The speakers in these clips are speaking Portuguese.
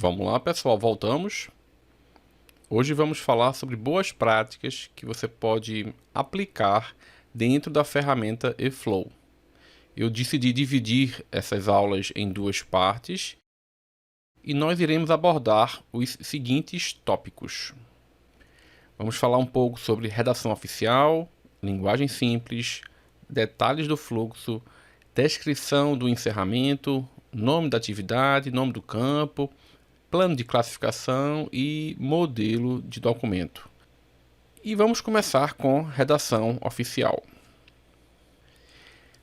Vamos lá, pessoal, voltamos. Hoje vamos falar sobre boas práticas que você pode aplicar dentro da ferramenta eFlow. Eu decidi dividir essas aulas em duas partes e nós iremos abordar os seguintes tópicos. Vamos falar um pouco sobre redação oficial, linguagem simples, detalhes do fluxo, descrição do encerramento, nome da atividade, nome do campo, plano de classificação e modelo de documento. E vamos começar com redação oficial.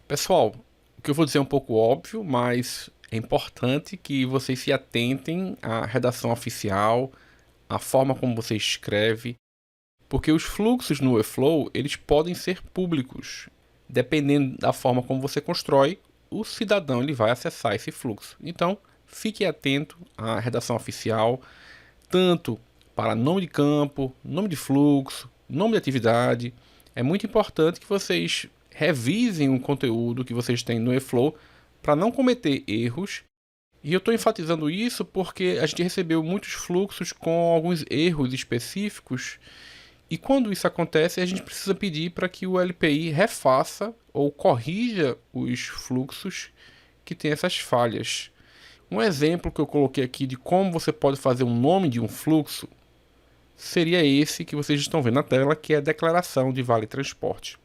Pessoal, o que eu vou dizer é um pouco óbvio, mas é importante que vocês se atentem à redação oficial, à forma como você escreve, porque os fluxos no eFlow, eles podem ser públicos. Dependendo da forma como você constrói, o cidadão ele vai acessar esse fluxo. Então, fique atento à redação oficial, tanto para nome de campo, nome de fluxo, nome de atividade. É muito importante que vocês revisem o conteúdo que vocês têm no eFlow para não cometer erros. E eu estou enfatizando isso porque a gente recebeu muitos fluxos com alguns erros específicos. E quando isso acontece, a gente precisa pedir para que o LPI refaça ou corrija os fluxos que têm essas falhas. Um exemplo que eu coloquei aqui de como você pode fazer um nome de um fluxo seria esse que vocês estão vendo na tela, que é a declaração de vale transporte.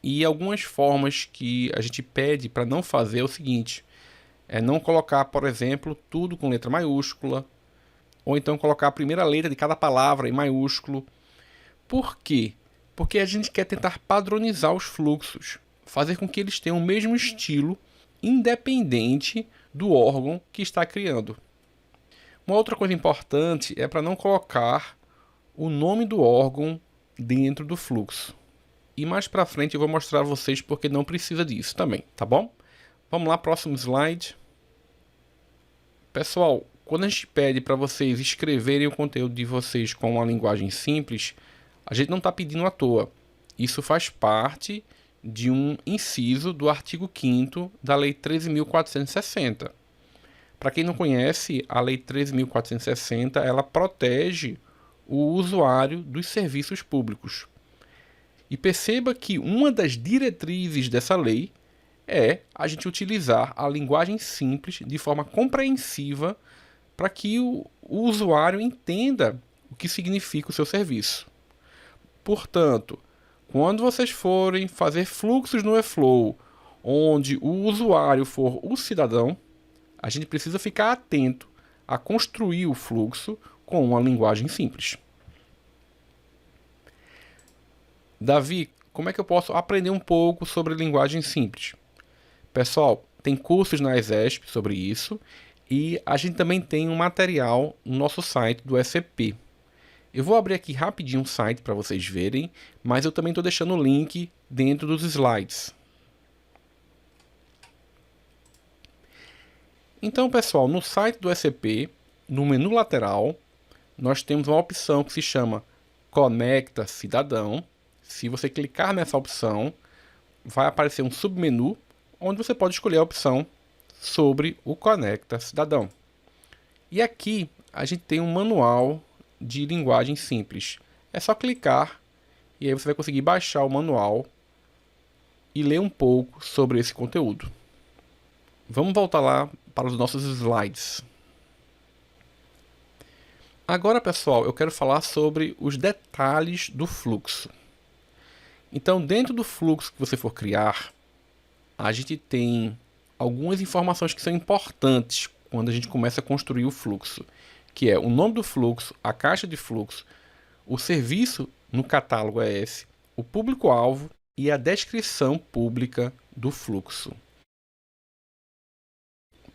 E algumas formas que a gente pede para não fazer é o seguinte: é não colocar, por exemplo, tudo com letra maiúscula, ou então colocar a primeira letra de cada palavra em maiúsculo. Por quê? Porque a gente quer tentar padronizar os fluxos, fazer com que eles tenham o mesmo estilo, independente do órgão que está criando. Uma outra coisa importante é para não colocar o nome do órgão dentro do fluxo. E mais para frente eu vou mostrar a vocês porque não precisa disso também, tá bom? Vamos lá, próximo slide. Pessoal, quando a gente pede para vocês escreverem o conteúdo de vocês com uma linguagem simples, a gente não está pedindo à toa. Isso faz parte de um inciso do artigo 5º da Lei 13.460. Para quem não conhece, a Lei 13.460 ela protege o usuário dos serviços públicos. E perceba que uma das diretrizes dessa lei é a gente utilizar a linguagem simples de forma compreensiva para que o usuário entenda o que significa o seu serviço. Portanto, quando vocês forem fazer fluxos no eFlow, onde o usuário for o cidadão, a gente precisa ficar atento a construir o fluxo com uma linguagem simples. Davi, como é que eu posso aprender um pouco sobre linguagem simples? Pessoal, tem cursos na ESESP sobre isso e a gente também tem um material no nosso site do SCP. Eu vou abrir aqui rapidinho o site para vocês verem, mas eu também estou deixando o link dentro dos slides. Então, pessoal, no site do SCP, no menu lateral, nós temos uma opção que se chama Conecta Cidadão. Se você clicar nessa opção, vai aparecer um submenu, onde você pode escolher a opção sobre o Conecta Cidadão. E aqui a gente tem um manual de linguagem simples. É só clicar e aí você vai conseguir baixar o manual e ler um pouco sobre esse conteúdo. Vamos voltar lá para os nossos slides. Agora, pessoal, eu quero falar sobre os detalhes do fluxo. Então, dentro do fluxo que você for criar, a gente tem algumas informações que são importantes quando a gente começa a construir o fluxo, que é o nome do fluxo, a caixa de fluxo, o serviço no catálogo ES, o público-alvo e a descrição pública do fluxo.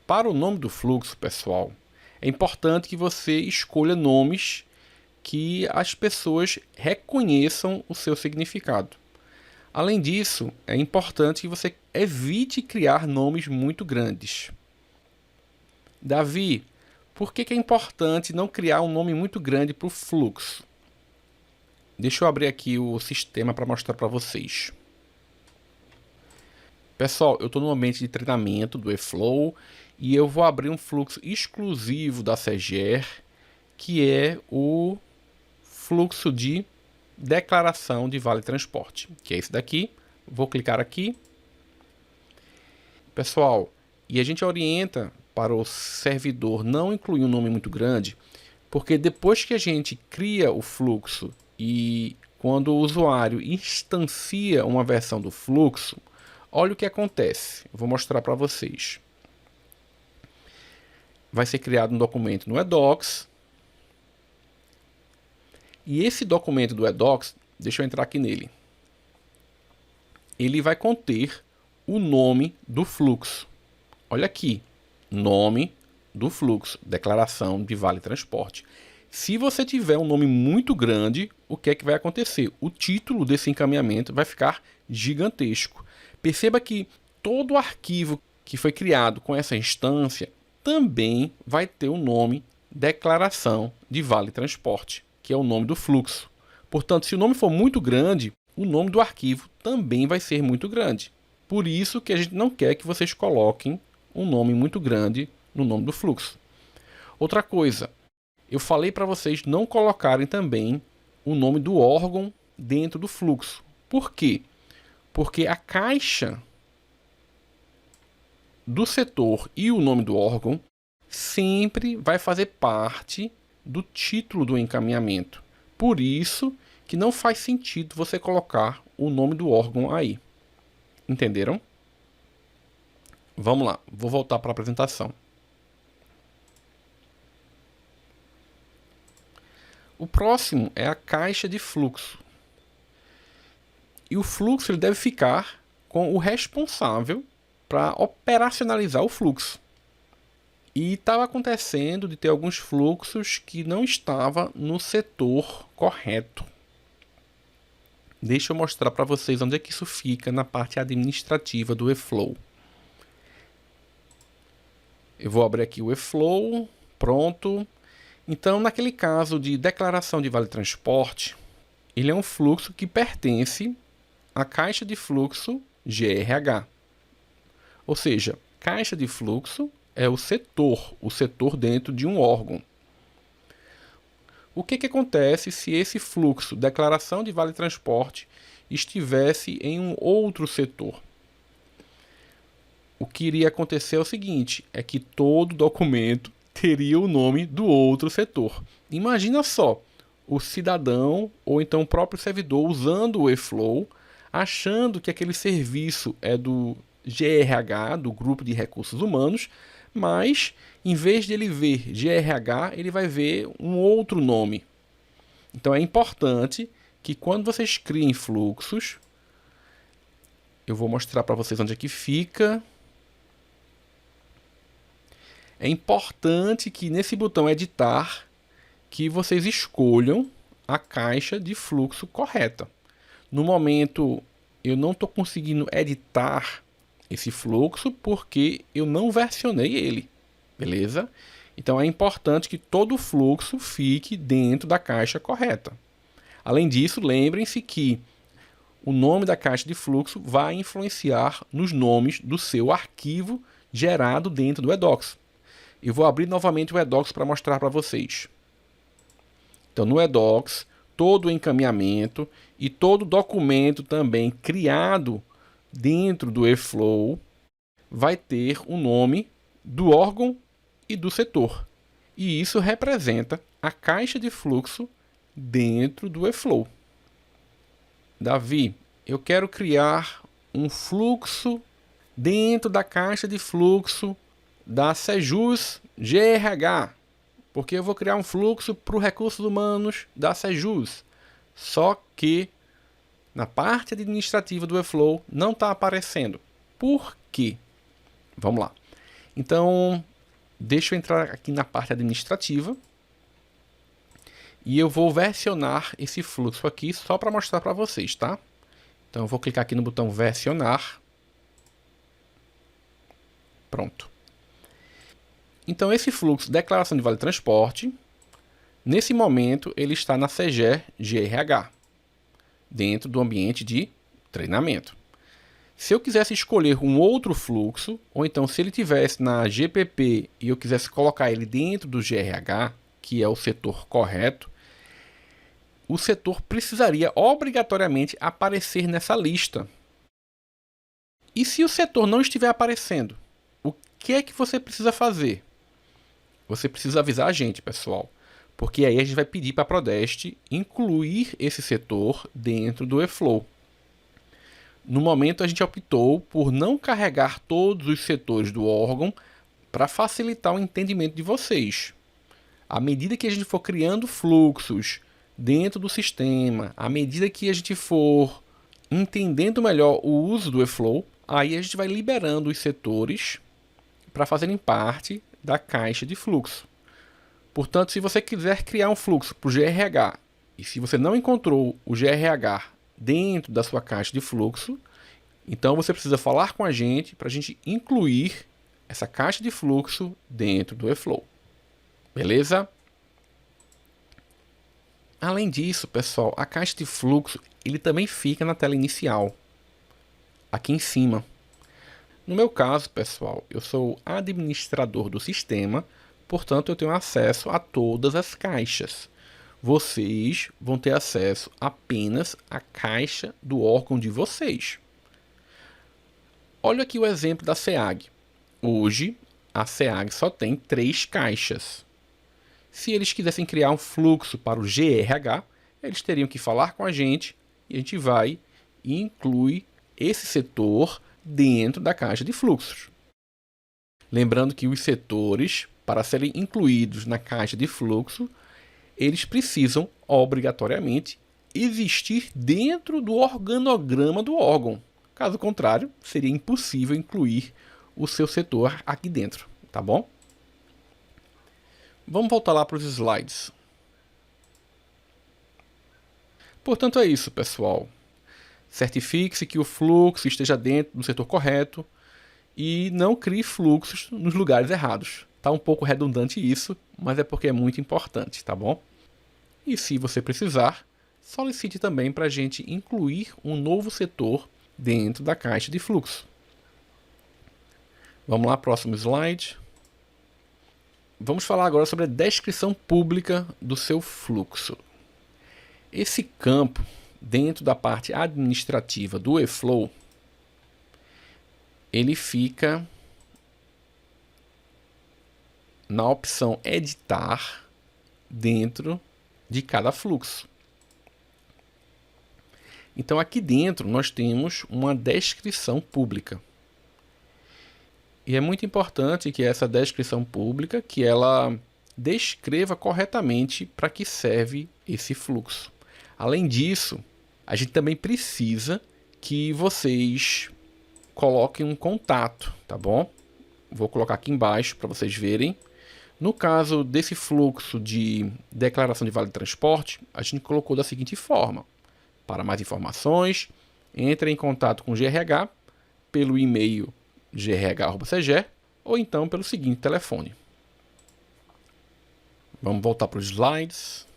Para o nome do fluxo, pessoal, é importante que você escolha nomes que as pessoas reconheçam o seu significado. Além disso, é importante que você evite criar nomes muito grandes. Davi, por que é importante não criar um nome muito grande para o fluxo? Deixa eu abrir aqui o sistema para mostrar para vocês. Pessoal, eu estou no ambiente de treinamento do eFlow e eu vou abrir um fluxo exclusivo da Seger, que é o fluxo de declaração de vale transporte, que é esse daqui. Vou clicar aqui. Pessoal, e a gente orienta para o servidor não incluir um nome muito grande, porque depois que a gente cria o fluxo e quando o usuário instancia uma versão do fluxo, olha o que acontece. Eu vou mostrar para vocês. Vai ser criado um documento no edocs. E esse documento do edocs, deixa eu entrar aqui nele. Ele vai conter o nome do fluxo. Olha aqui, nome do fluxo, declaração de vale transporte. Se você tiver um nome muito grande, o que é que vai acontecer? O título desse encaminhamento vai ficar gigantesco. Perceba que todo arquivo que foi criado com essa instância também vai ter o nome declaração de vale transporte, que é o nome do fluxo. Portanto, se o nome for muito grande, o nome do arquivo também vai ser muito grande. Por isso que a gente não quer que vocês coloquem um nome muito grande no nome do fluxo. Outra coisa, eu falei para vocês não colocarem também o nome do órgão dentro do fluxo. Por quê? Porque a caixa do setor e o nome do órgão sempre vai fazer parte do título do encaminhamento. Por isso que não faz sentido você colocar o nome do órgão aí. Entenderam? Vamos lá, vou voltar para a apresentação. O próximo é a caixa de fluxo. E o fluxo ele deve ficar com o responsável para operacionalizar o fluxo. E estava acontecendo de ter alguns fluxos que não estavam no setor correto. Deixa eu mostrar para vocês onde é que isso fica na parte administrativa do eFlow. Eu vou abrir aqui o eFlow, pronto. Então, naquele caso de declaração de vale transporte, ele é um fluxo que pertence à caixa de fluxo GRH. Ou seja, caixa de fluxo é o setor dentro de um órgão. O que acontece se esse fluxo, declaração de vale transporte, estivesse em um outro setor? O que iria acontecer é o seguinte, é que todo documento teria o nome do outro setor. Imagina só, o cidadão ou então o próprio servidor usando o eFlow, achando que aquele serviço é do GRH, do Grupo de Recursos Humanos, mas em vez de ele ver GRH, ele vai ver um outro nome. Então é importante que quando vocês criem fluxos, eu vou mostrar para vocês onde é que fica. É importante que nesse botão editar, que vocês escolham a caixa de fluxo correta. No momento, eu não estou conseguindo editar esse fluxo porque eu não versionei ele, beleza? Então é importante que todo o fluxo fique dentro da caixa correta. Além disso, lembrem-se que o nome da caixa de fluxo vai influenciar nos nomes do seu arquivo gerado dentro do edocs. Eu vou abrir novamente o edocs para mostrar para vocês. Então, no edocs, todo o encaminhamento e todo documento também criado dentro do eFlow vai ter o nome do órgão e do setor. E isso representa a caixa de fluxo dentro do eFlow. Davi, eu quero criar um fluxo dentro da caixa de fluxo da Sejus GRH, porque eu vou criar um fluxo para os recursos humanos da Sejus. Só que na parte administrativa do eFlow não está aparecendo. Por quê? Vamos lá. Então, deixa eu entrar aqui na parte administrativa e eu vou versionar esse fluxo aqui só para mostrar para vocês, tá? Então, eu vou clicar aqui no botão versionar. Pronto. Então, esse fluxo declaração de vale transporte, nesse momento, ele está na Seger GRH, dentro do ambiente de treinamento. Se eu quisesse escolher um outro fluxo, ou então se ele tivesse na GPP e eu quisesse colocar ele dentro do GRH, que é o setor correto, o setor precisaria obrigatoriamente aparecer nessa lista. E se o setor não estiver aparecendo, o que é que você precisa fazer? Você precisa avisar a gente, pessoal, porque aí a gente vai pedir para a Prodeste incluir esse setor dentro do eFlow. No momento, a gente optou por não carregar todos os setores do órgão para facilitar o entendimento de vocês. À medida que a gente for criando fluxos dentro do sistema, à medida que a gente for entendendo melhor o uso do eFlow, aí a gente vai liberando os setores para fazerem parte da caixa de fluxo. Portanto, se você quiser criar um fluxo para o GRH e se você não encontrou o GRH dentro da sua caixa de fluxo, então você precisa falar com a gente para a gente incluir essa caixa de fluxo dentro do eFlow. Beleza? Além disso, pessoal, a caixa de fluxo ele também fica na tela inicial, aqui em cima. No meu caso, pessoal, eu sou administrador do sistema, portanto eu tenho acesso a todas as caixas. Vocês vão ter acesso apenas à caixa do órgão de vocês. Olha aqui o exemplo da SEAG. Hoje, a SEAG só tem 3 caixas. Se eles quisessem criar um fluxo para o GRH, eles teriam que falar com a gente e a gente vai e inclui esse setor dentro da caixa de fluxos. Lembrando que os setores, para serem incluídos na caixa de fluxo, eles precisam, obrigatoriamente, existir dentro do organograma do órgão. Caso contrário, seria impossível incluir o seu setor aqui dentro, tá bom? Vamos voltar lá para os slides. Portanto, é isso, pessoal. Certifique-se que o fluxo esteja dentro do setor correto e não crie fluxos nos lugares errados. Tá um pouco redundante isso, mas é porque é muito importante, tá bom? E se você precisar, solicite também para a gente incluir um novo setor dentro da caixa de fluxo. Vamos lá, próximo slide. Vamos falar agora sobre a descrição pública do seu fluxo. Esse campo, dentro da parte administrativa do eFlow, ele fica na opção editar dentro de cada fluxo. Então aqui dentro nós temos uma descrição pública. E é muito importante que essa descrição pública, que ela descreva corretamente para que serve esse fluxo. Além disso, a gente também precisa que vocês coloquem um contato, tá bom? Vou colocar aqui embaixo para vocês verem. No caso desse fluxo de declaração de vale transporte, a gente colocou da seguinte forma. Para mais informações, entre em contato com o GRH pelo e-mail grh@cege ou então pelo seguinte telefone. Vamos voltar para os slides.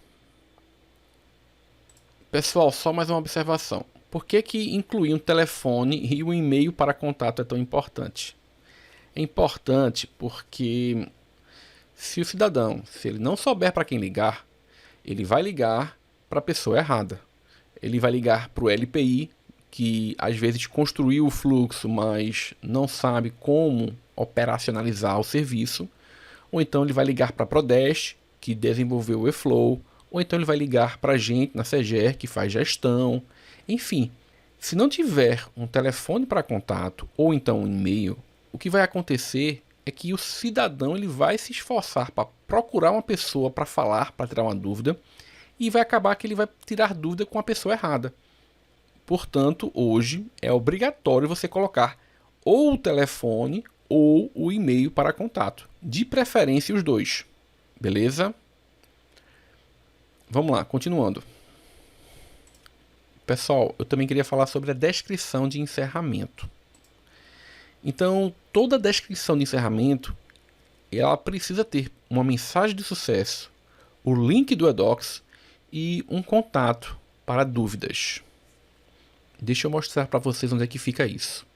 Pessoal, só mais uma observação. Por que incluir um telefone e um e-mail para contato é tão importante? É importante porque se o cidadão, se ele não souber para quem ligar, ele vai ligar para a pessoa errada. Ele vai ligar para o LPI, que às vezes construiu o fluxo, mas não sabe como operacionalizar o serviço. Ou então ele vai ligar para a Prodeste, que desenvolveu o eFlow. Ou então ele vai ligar para a gente na SEGER, que faz gestão. Enfim, se não tiver um telefone para contato ou então um e-mail, o que vai acontecer é que o cidadão ele vai se esforçar para procurar uma pessoa para falar, para tirar uma dúvida, e vai acabar que ele vai tirar dúvida com a pessoa errada. Portanto, hoje é obrigatório você colocar ou o telefone ou o e-mail para contato. De preferência os dois. Beleza? Vamos lá, continuando. Pessoal, eu também queria falar sobre a descrição de encerramento. Então, toda descrição de encerramento, ela precisa ter uma mensagem de sucesso, o link do eDocs e um contato para dúvidas. Deixa eu mostrar para vocês onde é que fica isso.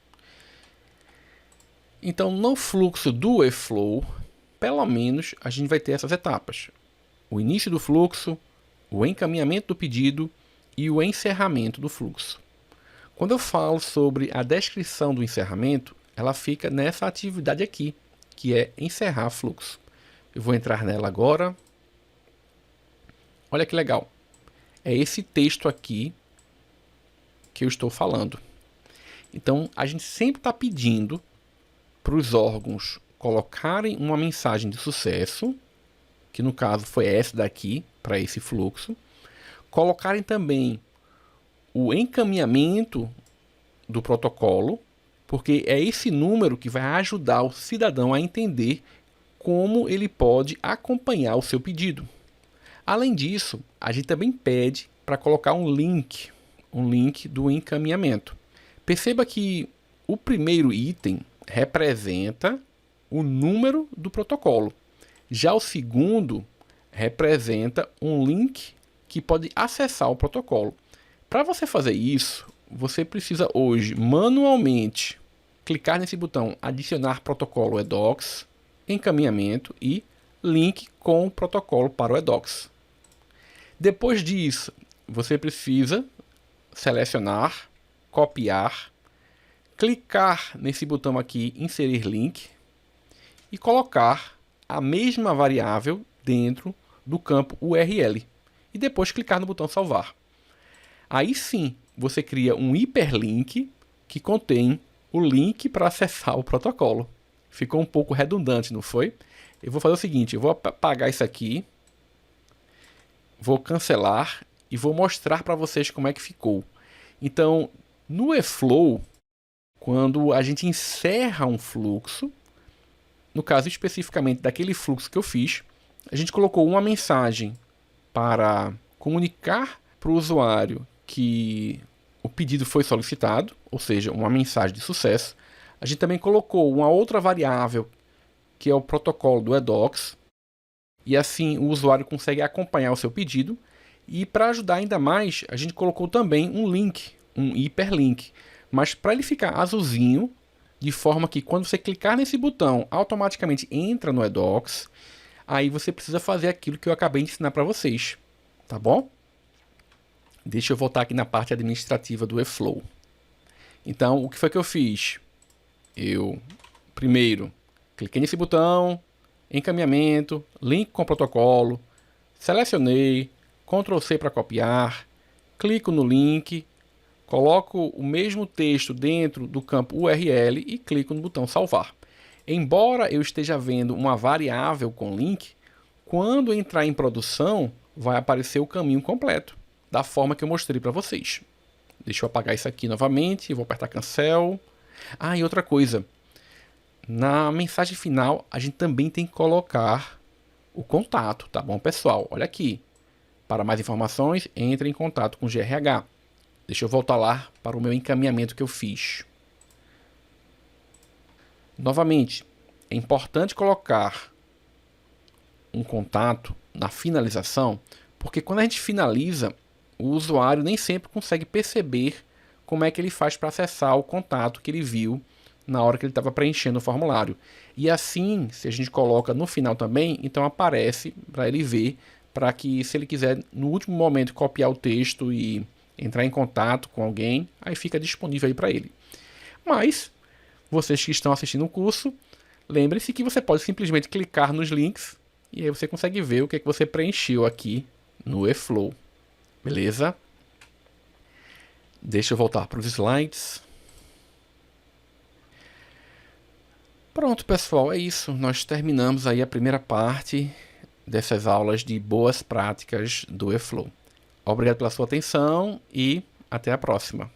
Então, no fluxo do Webflow, pelo menos a gente vai ter essas etapas: o início do fluxo, o encaminhamento do pedido e o encerramento do fluxo. Quando eu falo sobre a descrição do encerramento, ela fica nessa atividade aqui, que é encerrar fluxo. Eu vou entrar nela agora. Olha que legal. É esse texto aqui que eu estou falando. Então, a gente sempre está pedindo para os órgãos colocarem uma mensagem de sucesso, que no caso foi essa daqui, para esse fluxo. Colocarem também o encaminhamento do protocolo, porque é esse número que vai ajudar o cidadão a entender como ele pode acompanhar o seu pedido. Além disso, a gente também pede para colocar um link do encaminhamento. Perceba que o primeiro item representa o número do protocolo. Já o segundo representa um link que pode acessar o protocolo. Para você fazer isso, você precisa hoje manualmente clicar nesse botão adicionar protocolo eDocs, encaminhamento e link com o protocolo para o eDocs. Depois disso, você precisa selecionar, copiar, clicar nesse botão aqui, inserir link, e colocar a mesma variável dentro do campo URL. E depois clicar no botão salvar. Aí sim, você cria um hiperlink que contém o link para acessar o protocolo. Ficou um pouco redundante, não foi? Eu vou fazer o seguinte, eu vou apagar isso aqui, vou cancelar e vou mostrar para vocês como é que ficou. Então, no Webflow, quando a gente encerra um fluxo, no caso especificamente daquele fluxo que eu fiz, a gente colocou uma mensagem para comunicar para o usuário que o pedido foi solicitado, ou seja, uma mensagem de sucesso. A gente também colocou uma outra variável, que é o protocolo do eDocs, e assim o usuário consegue acompanhar o seu pedido. E para ajudar ainda mais, a gente colocou também um link, um hiperlink, mas para ele ficar azulzinho, de forma que quando você clicar nesse botão, automaticamente entra no eDocs. Aí você precisa fazer aquilo que eu acabei de ensinar para vocês, tá bom? Deixa eu voltar aqui na parte administrativa do Webflow. Então, o que foi que eu fiz? Eu, primeiro, cliquei nesse botão, encaminhamento, link com protocolo, selecionei, Ctrl C para copiar, clico no link, coloco o mesmo texto dentro do campo URL e clico no botão salvar. Embora eu esteja vendo uma variável com link, quando entrar em produção, vai aparecer o caminho completo, da forma que eu mostrei para vocês. Deixa eu apagar isso aqui novamente, vou apertar cancel. Ah, e outra coisa, na mensagem final, a gente também tem que colocar o contato, tá bom, pessoal? Olha aqui. Para mais informações, entre em contato com o GRH. Deixa eu voltar lá para o meu encaminhamento que eu fiz. Novamente, é importante colocar um contato na finalização, porque quando a gente finaliza, o usuário nem sempre consegue perceber como é que ele faz para acessar o contato que ele viu na hora que ele estava preenchendo o formulário. E assim, se a gente coloca no final também, então aparece para ele ver, para que se ele quiser no último momento copiar o texto e entrar em contato com alguém, aí fica disponível aí para ele. Mas, vocês que estão assistindo o curso, lembre-se que você pode simplesmente clicar nos links e aí você consegue ver o que é que você preencheu aqui no Webflow. Beleza? Deixa eu voltar para os slides. Pronto, pessoal, é isso. Nós terminamos aí a primeira parte dessas aulas de boas práticas do Webflow. Obrigado pela sua atenção e até a próxima.